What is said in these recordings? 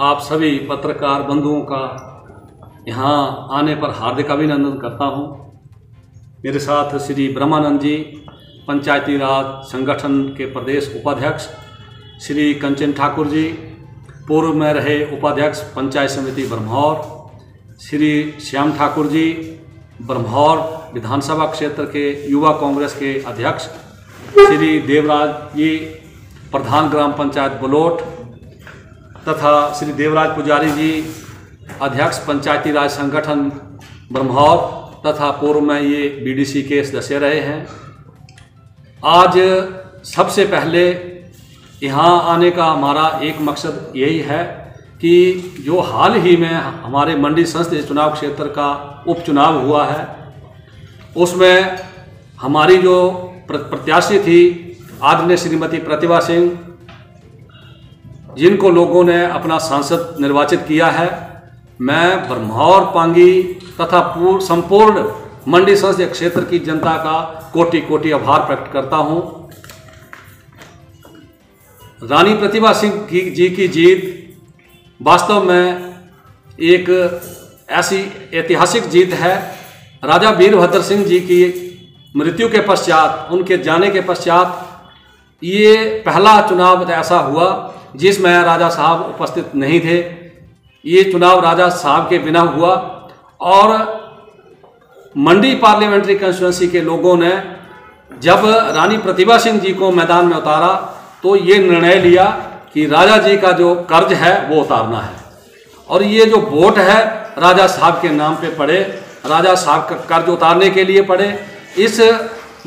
आप सभी पत्रकार बंधुओं का यहाँ आने पर हार्दिक अभिनंदन करता हूँ। मेरे साथ श्री ब्रह्मानंद जी, पंचायती राज संगठन के प्रदेश उपाध्यक्ष, श्री कंचन ठाकुर जी, पूर्व में रहे उपाध्यक्ष पंचायत समिति ब्रह्मौर, श्री श्याम ठाकुर जी, ब्रह्मौर विधानसभा क्षेत्र के युवा कांग्रेस के अध्यक्ष, श्री देवराज जी, प्रधान ग्राम पंचायत बलोट, तथा श्री देवराज पुजारी जी, अध्यक्ष पंचायती राज संगठन ब्रह्मौर, तथा पूर्व में ये बीडीसी के सदस्य रहे हैं। आज सबसे पहले यहाँ आने का हमारा एक मकसद यही है कि जो हाल ही में हमारे मंडी संसदीय चुनाव क्षेत्र का उपचुनाव हुआ है, उसमें हमारी जो प्रत्याशी थी आदरणीय श्रीमती प्रतिभा सिंह, जिनको लोगों ने अपना सांसद निर्वाचित किया है, मैं ब्रह्मौर, पांगी तथा संपूर्ण मंडी संसदीय क्षेत्र की जनता का कोटि कोटि आभार प्रकट करता हूं। रानी प्रतिभा सिंह जी की जीत वास्तव में एक ऐसी ऐतिहासिक जीत है। राजा वीरभद्र सिंह जी की मृत्यु के पश्चात, उनके जाने के पश्चात, ये पहला चुनाव ऐसा हुआ जिसमें राजा साहब उपस्थित नहीं थे। ये चुनाव राजा साहब के बिना हुआ और मंडी पार्लियामेंट्री कंस्टिट्यूंसी के लोगों ने जब रानी प्रतिभा सिंह जी को मैदान में उतारा तो ये निर्णय लिया कि राजा जी का जो कर्ज है वो उतारना है, और ये जो वोट है राजा साहब के नाम पे पड़े, राजा साहब का कर्ज उतारने के लिए पड़े। इस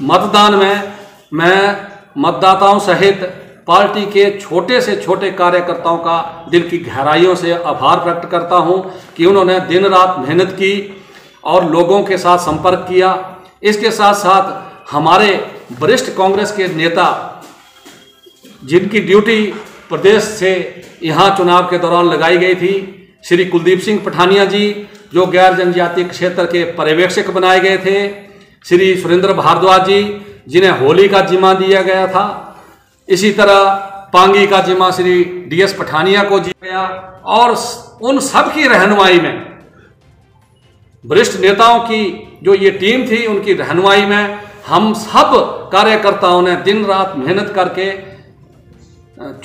मतदान में मैं मतदाताओं सहित पार्टी के छोटे से छोटे कार्यकर्ताओं का दिल की गहराइयों से आभार व्यक्त करता हूं कि उन्होंने दिन रात मेहनत की और लोगों के साथ संपर्क किया। इसके साथ साथ हमारे वरिष्ठ कांग्रेस के नेता, जिनकी ड्यूटी प्रदेश से यहां चुनाव के दौरान लगाई गई थी, श्री कुलदीप सिंह पठानिया जी, जो गैर जनजातीय क्षेत्र के पर्यवेक्षक बनाए गए थे, श्री सुरेंद्र भारद्वाज जी, जिन्हें होली का जिम्मा दिया गया था, इसी तरह पांगी का जिम्मा श्री डीएस पठानिया को दिया गया, और उन सब की रहनुमाई में, वरिष्ठ नेताओं की जो ये टीम थी, उनकी रहनुमाई में हम सब कार्यकर्ताओं ने दिन रात मेहनत करके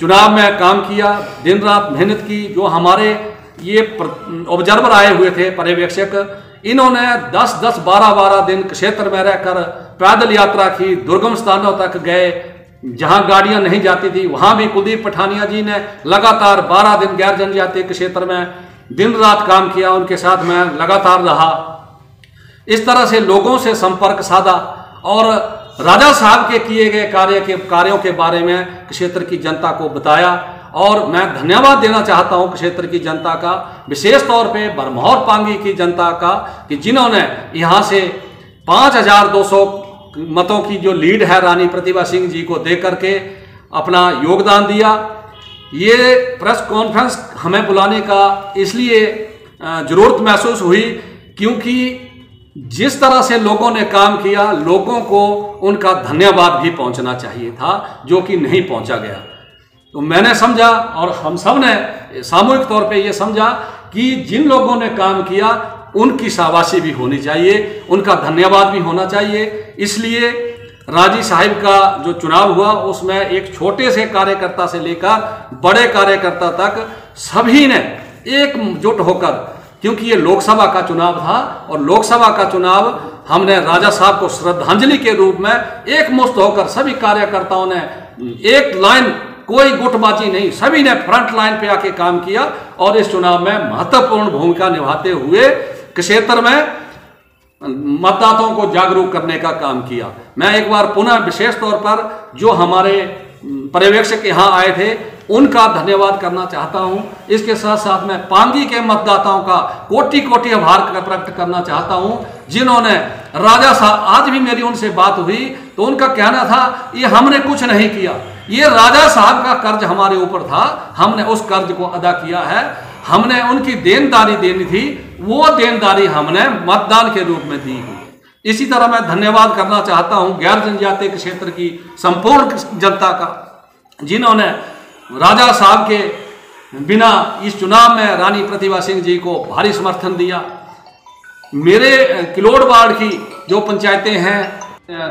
चुनाव में काम किया, दिन रात मेहनत की। जो हमारे ये ऑब्जर्वर आए हुए थे, पर्यवेक्षक, इन्होंने 10-10, 12-12 दिन क्षेत्र में रहकर पैदल यात्रा की, दुर्गम स्थानों तक गए, जहां गाड़ियां नहीं जाती थी, वहां भी कुलदीप पठानिया जी ने लगातार 12 दिन गैर जनजातीय क्षेत्र में दिन रात काम किया, उनके साथ मैं लगातार रहा। इस तरह से लोगों से संपर्क साधा और राजा साहब के किए गए कार्यों के बारे में क्षेत्र की जनता को बताया। और मैं धन्यवाद देना चाहता हूं क्षेत्र की जनता का, विशेष तौर पे ब्रह्मौर पांगी की जनता का, कि जिन्होंने यहां से 5200 मतों की जो लीड है रानी प्रतिभा सिंह जी को दे करके अपना योगदान दिया। ये प्रेस कॉन्फ्रेंस हमें बुलाने का इसलिए जरूरत महसूस हुई क्योंकि जिस तरह से लोगों ने काम किया, लोगों को उनका धन्यवाद भी पहुंचना चाहिए था, जो कि नहीं पहुंचा गया। तो मैंने समझा और हम सब ने सामूहिक तौर पे ये समझा कि जिन लोगों ने काम किया उनकी शाबाशी भी होनी चाहिए, उनका धन्यवाद भी होना चाहिए। इसलिए राजी साहिब का जो चुनाव हुआ उसमें एक छोटे से कार्यकर्ता से लेकर बड़े कार्यकर्ता तक सभी ने एकजुट होकर, क्योंकि ये लोकसभा का चुनाव था और लोकसभा का चुनाव हमने राजा साहब को श्रद्धांजलि के रूप में एकमुश्त होकर सभी कार्यकर्ताओं ने एक लाइन, कोई गुटबाजी नहीं, सभी ने फ्रंट लाइन पे आके काम किया और इस चुनाव में महत्वपूर्ण भूमिका निभाते हुए क्षेत्र में मतदाताओं को जागरूक करने का काम किया। मैं एक बार पुनः विशेष तौर पर जो हमारे पर्यवेक्षक यहाँ आए थे उनका धन्यवाद करना चाहता हूं। इसके साथ साथ मैं पांगी के मतदाताओं का कोटि कोटि आभार प्रकट करना चाहता हूं, जिन्होंने राजा साहब, आज भी मेरी उनसे बात हुई तो उनका कहना था ये हमने कुछ नहीं किया, ये राजा साहब का कर्ज हमारे ऊपर था, हमने उस कर्ज को अदा किया है, हमने उनकी देनदारी देनी थी, वो देनदारी हमने मतदान के रूप में दी हुई। इसी तरह मैं धन्यवाद करना चाहता हूं गैर जनजातीय क्षेत्र की संपूर्ण जनता का, जिन्होंने राजा साहब के बिना इस चुनाव में रानी प्रतिभा सिंह जी को भारी समर्थन दिया। मेरे किलोड़ वार्ड की जो पंचायतें हैं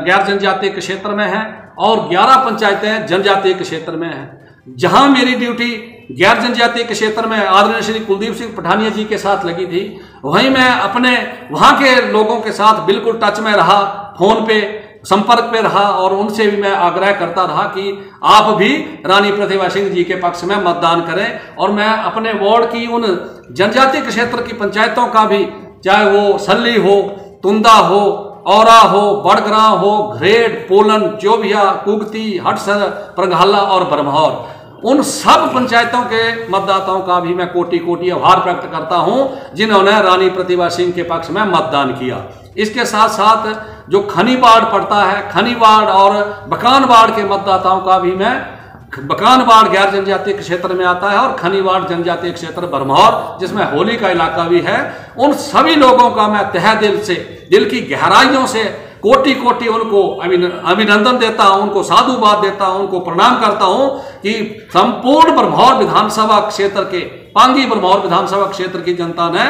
गैर जनजातीय क्षेत्र में हैं और 11 पंचायतें जनजातीय क्षेत्र में हैं। जहां मेरी ड्यूटी गैर जनजातीय क्षेत्र में आदरणीय श्री कुलदीप सिंह पठानिया जी के साथ लगी थी, वहीं मैं अपने वहां के लोगों के साथ बिल्कुल टच में रहा, फोन पे संपर्क पे रहा और उनसे भी मैं आग्रह करता रहा कि आप भी रानी प्रतिभा सिंह जी के पक्ष में मतदान करें। और मैं अपने वार्ड की उन जनजातीय क्षेत्र की पंचायतों का भी, चाहे वो सल्ली हो, तुंदा हो, औरा हो, बड़ग्रां हो, घरेड, पोलन, चोभिया, कुगती, हटसर, प्रंघाला और बरमहौर, उन सब पंचायतों के मतदाताओं का भी मैं कोटि कोटि आभार व्यक्त करता हूं जिन्होंने रानी प्रतिभा सिंह के पक्ष में मतदान किया। इसके साथ साथ जो खनी वार्ड पड़ता है, खनी वार्ड और बकान वार्ड के मतदाताओं का भी मैं, बकान वार्ड गैर जनजातीय क्षेत्र में आता है और खनी वार्ड जनजातीय क्षेत्र बरमहौर जिसमें होली का इलाका भी है, उन सभी लोगों का मैं तहे दिल से, दिल की गहराइयों से कोटि कोटि उनको अभिनंदन देता हूं, उनको साधुवाद देता हूं, उनको प्रणाम करता हूं कि संपूर्ण बरमहौर विधानसभा क्षेत्र के, पांगी बरमहौर विधानसभा क्षेत्र की जनता ने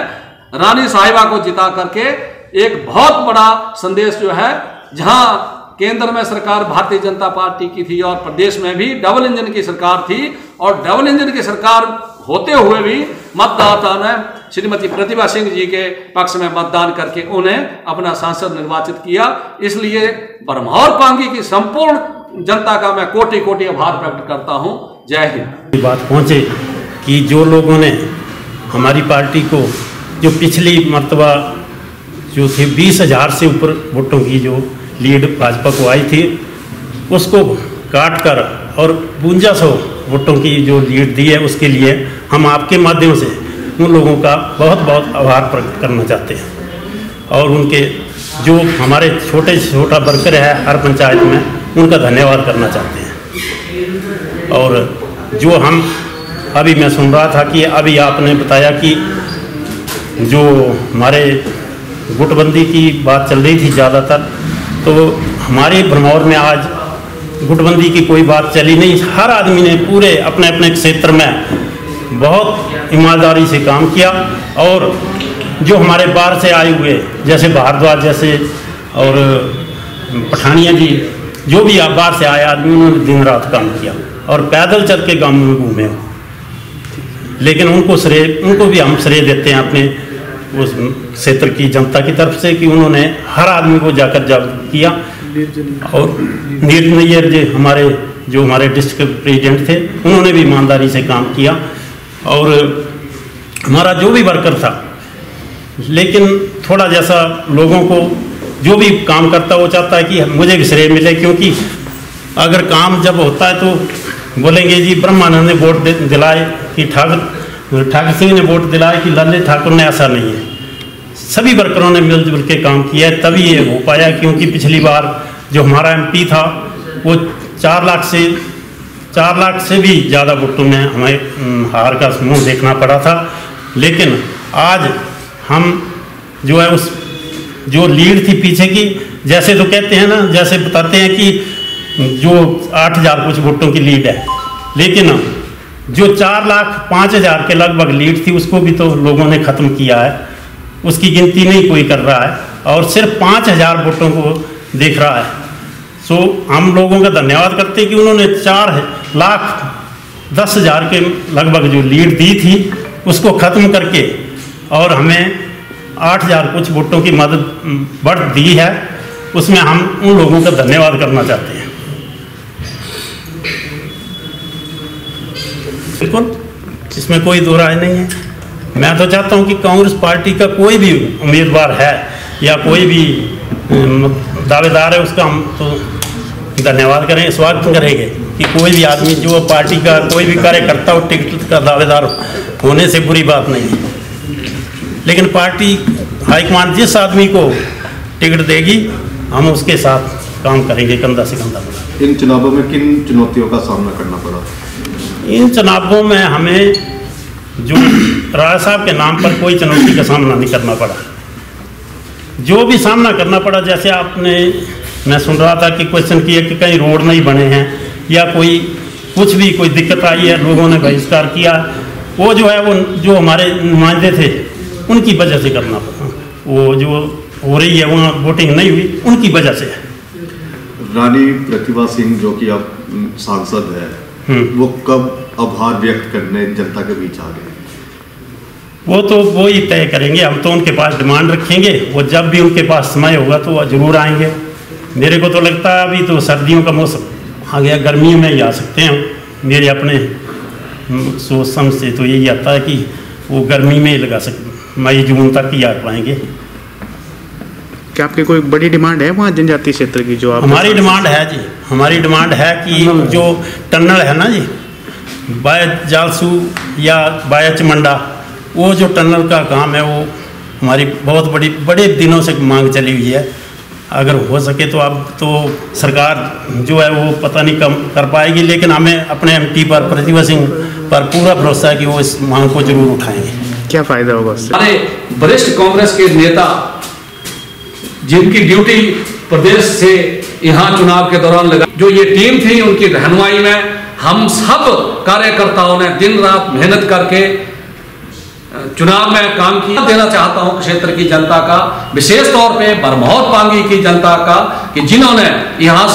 रानी साहिबा को जिता करके एक बहुत बड़ा संदेश जो है, जहां केंद्र में सरकार भारतीय जनता पार्टी की थी और प्रदेश में भी डबल इंजन की सरकार थी, और डबल इंजन की सरकार होते हुए भी मतदाता ने श्रीमती प्रतिभा सिंह जी के पक्ष में मतदान करके उन्हें अपना सांसद निर्वाचित किया। इसलिए बरमहौर पांगी की संपूर्ण जनता का मैं कोटि कोटि आभार व्यक्त करता हूं। जय हिंद। बात पहुंचे कि जो लोगों ने हमारी पार्टी को, जो पिछली मर्तबा जो थे 20,000 से ऊपर वोटों की जो लीड भाजपा को आई थी, उसको काट कर और 5200 वोटों की जो लीड दी है, उसके लिए हम आपके माध्यम से उन लोगों का बहुत बहुत आभार प्रकट करना चाहते हैं और उनके जो हमारे छोटे से छोटा वर्कर है हर पंचायत में, उनका धन्यवाद करना चाहते हैं। और जो हम अभी मैं सुन रहा था कि अभी आपने बताया कि जो हमारे गुटबंदी की बात चल रही थी ज़्यादातर, तो हमारे बरमहौर में आज गुटबंदी की कोई बात चली नहीं। हर आदमी ने पूरे अपने अपने क्षेत्र में बहुत ईमानदारी से काम किया और जो हमारे बाहर से आए हुए जैसे भारद्वाज जैसे और पठानिया जी, जो भी बाहर से आए आदमी, उन्होंने दिन रात काम किया और पैदल चल के गाँव में घूमे। लेकिन उनको भी हम श्रेय देते हैं अपने उस क्षेत्र की जनता की तरफ से कि उन्होंने हर आदमी को जाकर जागरूक किया। और नीरज नैयर जी हमारे डिस्ट्रिक्ट प्रेसिडेंट थे, उन्होंने भी ईमानदारी से काम किया और हमारा जो भी वर्कर था। लेकिन थोड़ा जैसा लोगों को जो भी काम करता वो चाहता है कि मुझे भी श्रेय मिले, क्योंकि अगर काम जब होता है तो बोलेंगे जी ब्रह्मानंद ने वोट दिलाए कि ठाकुर सिंह ने वोट दिलाया कि लल्ले ठाकुर ने, ऐसा नहीं है। सभी वर्करों ने मिलजुल के काम किया है, तभी ये हो पाया। क्योंकि पिछली बार जो हमारा एमपी था वो 4 लाख से भी ज़्यादा वोटों में हमें हार का मुंह देखना पड़ा था। लेकिन आज हम जो है उस जो लीड थी पीछे की, जैसे तो कहते हैं ना, जैसे बताते हैं कि जो 8,000 कुछ वोटों की लीड है, लेकिन जो 4,05,000 के लगभग लीड थी उसको भी तो लोगों ने ख़त्म किया है, उसकी गिनती नहीं कोई कर रहा है और सिर्फ 5,000 वोटों को देख रहा है। सो हम लोगों का धन्यवाद करते हैं कि उन्होंने 4,10,000 के लगभग जो लीड दी थी उसको ख़त्म करके और हमें 8,000 कुछ वोटों की मदद बढ़ दी है। उसमें हम उन लोगों का धन्यवाद करना चाहते हैं। बिल्कुल, इसमें कोई दो राय नहीं है। मैं तो चाहता हूं कि कांग्रेस पार्टी का कोई भी उम्मीदवार है या कोई भी दावेदार है, उसका हम तो धन्यवाद करें, स्वागत करेंगे कि कोई भी आदमी जो पार्टी का कोई भी कार्यकर्ता हो टिकट का दावेदार होने से बुरी बात नहीं है। लेकिन पार्टी हाईकमान जिस आदमी को टिकट देगी हम उसके साथ काम करेंगे, कंधा से कंधा मिला। इन चुनावों में किन चुनौतियों का सामना करना पड़ा? इन चुनावों में हमें जो राय साहब के नाम पर कोई चुनौती का सामना नहीं करना पड़ा। जो भी सामना करना पड़ा, जैसे मैं सुन रहा था कि क्वेश्चन किया कि कहीं रोड नहीं बने हैं या कोई दिक्कत आई है, लोगों ने बहिष्कार किया, वो जो है वो जो हमारे नुमाइंदे थे उनकी वजह से करना पड़ा। वो जो हो रही है वहाँ वोटिंग नहीं हुई उनकी वजह से। रानी प्रतिभा सिंह जो कि अब सांसद है, वो कब आभार व्यक्त करने जनता के बीच आ गए? वो तो वो ही तय करेंगे, हम तो उनके पास डिमांड रखेंगे, वो जब भी उनके पास समय होगा तो जरूर आएंगे। मेरे को तो लगता है अभी तो सर्दियों का मौसम आ गया, गर्मियों में ही आ सकते हैं। मेरे अपने सोच समझ से तो यही आता है कि वो गर्मी में ही लगा सकते, मई जून तक ही आ पाएंगे। क्या आपकी कोई बड़ी डिमांड है वहाँ जनजातीय क्षेत्र की जो आप? हमारी डिमांड है जी, हमारी डिमांड है कि जो टनल है ना जी, बाया जालसू या बाया चमंडा, वो जो टनल का काम है वो हमारी बहुत बड़े दिनों से मांग चली हुई है। अगर हो सके तो अब तो सरकार जो है वो पता नहीं कम कर पाएगी, लेकिन हमें अपने एमपी पर प्रतिभा सिंह पर पूरा भरोसा है कि वो इस मांग को जरूर उठाएंगे। क्या फायदा होगा उससे? हमारे वरिष्ठ कांग्रेस के नेता जिनकी ड्यूटी प्रदेश से यहाँ चुनाव के दौरान लगा, जो ये टीम थी उनकी रहनुमाई में हम सब कार्यकर्ताओं ने दिन रात मेहनत करके चुनाव में काम किया। देना चाहता हूं क्षेत्र की जनता का, विशेष तौर पे बरमौर पांगी की जनता का, कि जिन्होंने यहां से